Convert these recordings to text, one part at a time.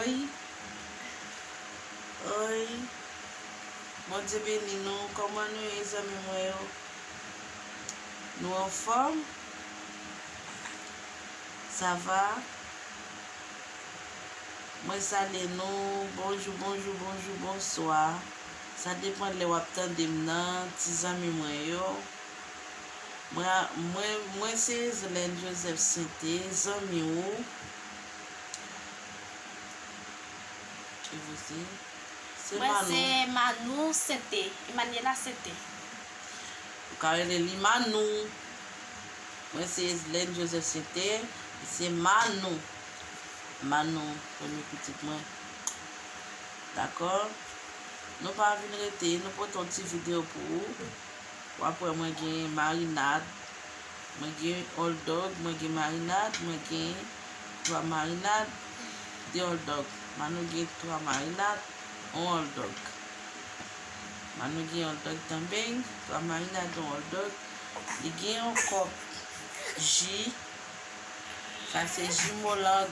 Oi. Oi. Mon Dieu béni nous. Comment nous les amis moi? Nous en forme? Ça va? Moi salue nous. Bonjour, bonjour, bonjour, bonsoir. Ça dépend de l'heure de maintenant, petits amis moi yo. Moi c'est Zélène Joseph Sainté, amis ou. Je vous dis. Moi c'est Manou Sainté, Emmanuela Sainté. Car elle est Manou. Moi c'est Zélène Joseph Sainté, c'est Manou. Manou, premier petit moi. D'accord? Nous pas venir rester, nous prenons une petite vidéo pour vous. Après moi j'ai marinade. Moi j'ai hot dog, moi j'ai marinade, moi j'ai 3 marinades, 2 hot dog. Maintenant j'ai 3 marinades, 1 hot dog. Maintenant j'ai hot dog também, 3 marinades, 1 hot dog. Il y a un cop J. Ça c'est J molang.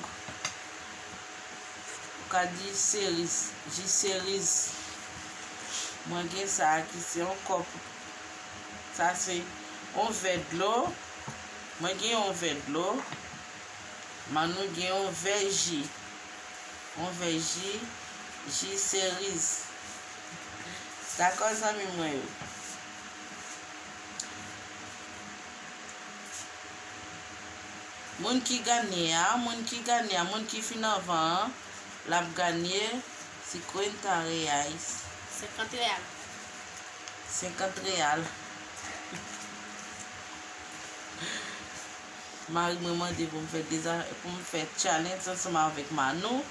Quand dit cerise, J cerise. Moi j'ai ça qui c'est un cop. Ça c'est un verre de l'eau. Moi j'ai un verre de l'eau. Maintenant j'ai un verre J. Un verre J cerise. D'accord, ça me moi. Moun qui gagne, moun qui fin avant, l'a gagné 50 reais. 50 real. 50 real. Marie me demande pour me faire challenge ensemble avec Manu.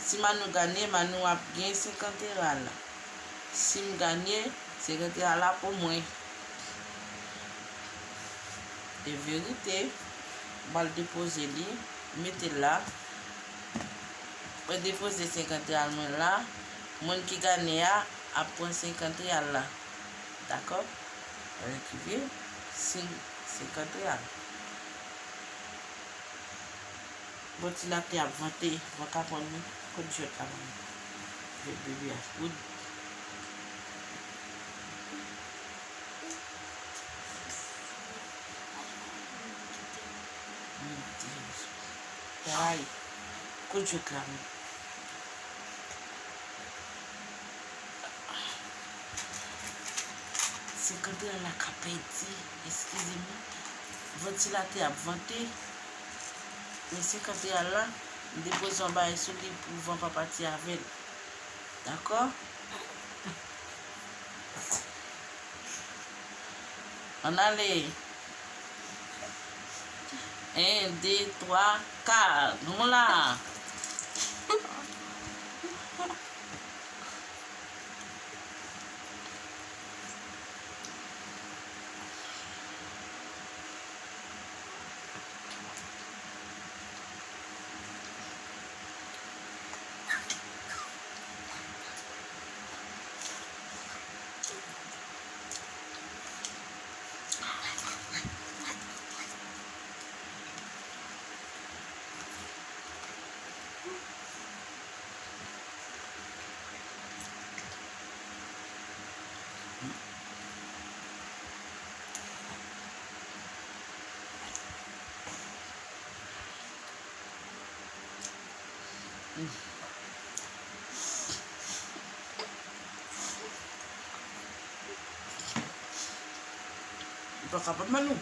Si Manu gagne, Manu a gagné 50 real. Si je gagne, 50 real là pour moi. De vérité, je vais le déposer là, mettez là. Je vais déposer 50 real là. Mon qui gagne a prendre 50 real là. D'accord? Qui veut 50 real. Bon, si la terre a vanté, on va prendre un de jeu avant. Je vais bébé à food. Pareil, coup de jeu là. C'est quand elle a la capétie, excusez-moi. Ventilateur a vanté. Mais c'est quand elle a là, dépose en bas et sur lui pour ne pas partir avec. D'accord? On allait. 1, 2, 3, 4. Nous là. Pas capable Manu.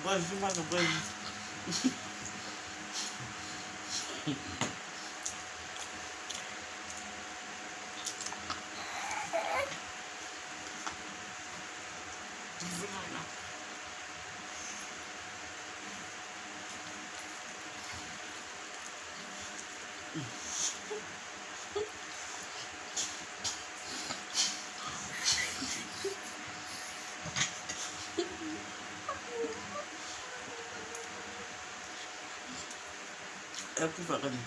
Bom demais, bom. É o que vai fazer.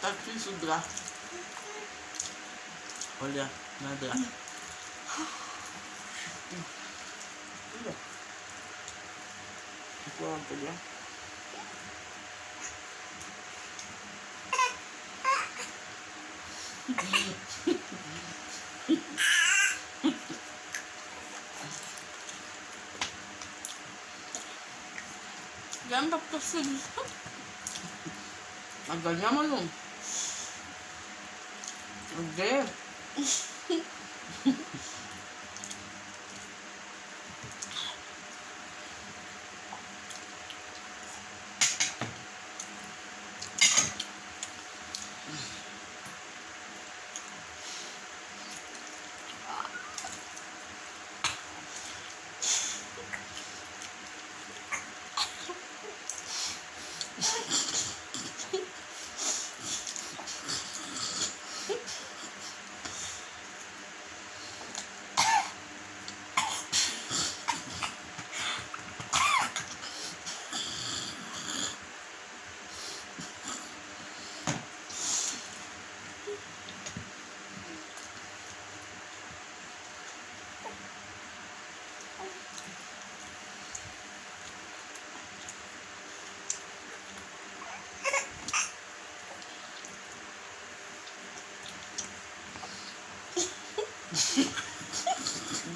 Tá difícil dar. Olha, nada. Olha. Ficou pegar. Gamba pra filho. Ganhamos um. Vê?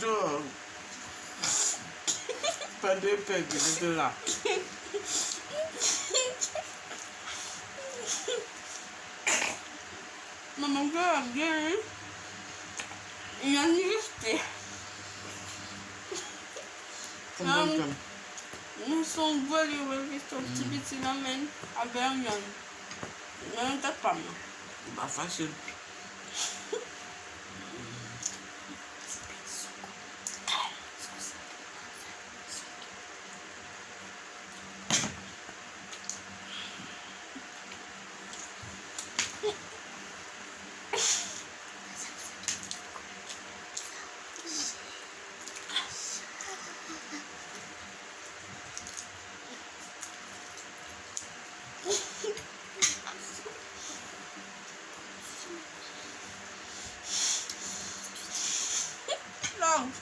Dog. Padê pega, vem lá. Mamãe, ganhei. E a lista. Nous sommes volés, ils sont petits, mais avec un yon. Mais t'as pas mal. Pas facile. Non.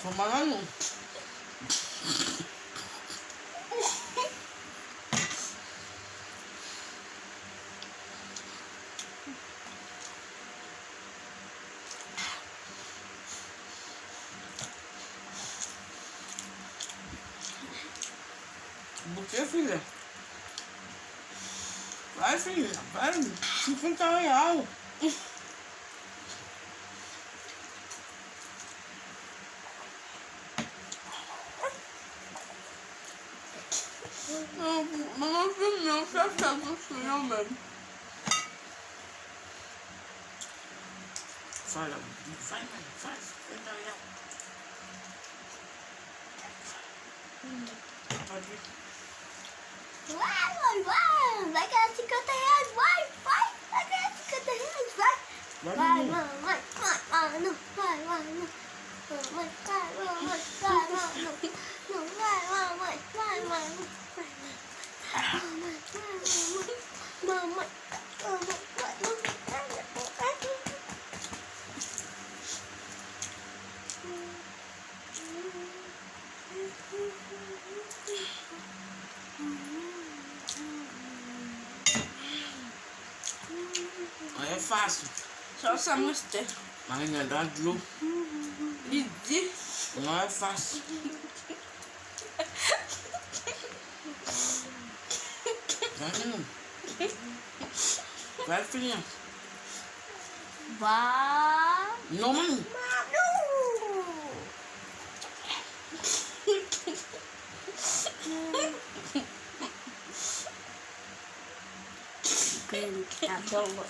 Comment là, non? Bouquet, filha. Vai, filha, vai. R$50. Mamãe, não, fecha do senhor mesmo. Fala, vai, faz. Pode ir. Vai ganhar R$50, vai! Vai ganhar R$50, vai! Vai, mamãe, vai, não, vai, mamãe, vai, mamãe. Mas é fácil. Só essa música. Marina, dá Ju. Didi. Não é fácil. Marina. Vai, filhinha. Vai. Não, mano. Manu. Tá bom.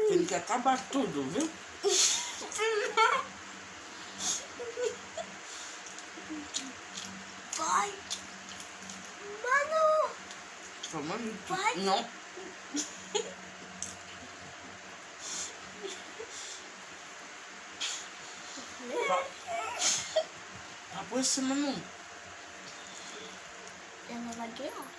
Tem que acabar tudo, viu? Vai. Manu. Mano, Vai. não. Ah, pois sim, mano. Ela vai ganhar.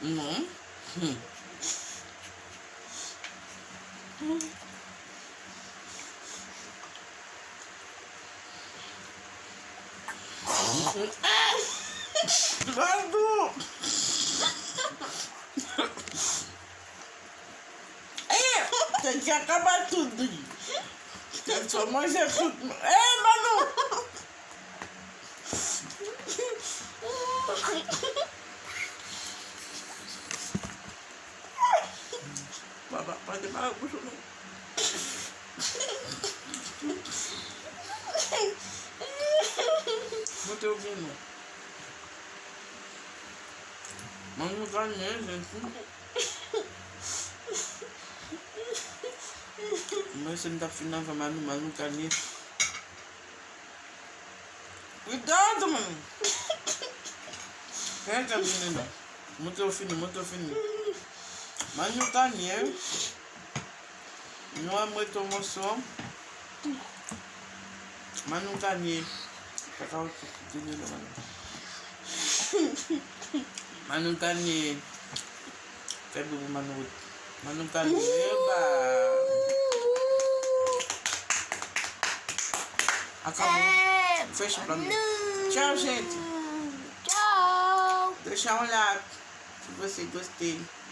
Não. Eduardo! Tem que acabar tudo. Tem só mais é tudo. Manu! Babá, pode parar o puxo, não. Não tô ouvindo. Mas não dá nem, gente. Mas você não tá afinando, mas não tá nem. Cuidado, mano. Pega, menina. Muito fino, muito fino. Mas não tá nem. Não é muita emoção. Mas não tá nem. Pegar o dinheiro, mano. Mas não tá nem. Pega o mano. Mas não tá nem. Eba! Acabou. Fecha pra mim. Tchau, gente. Tchau. Deixa um like se você gostou.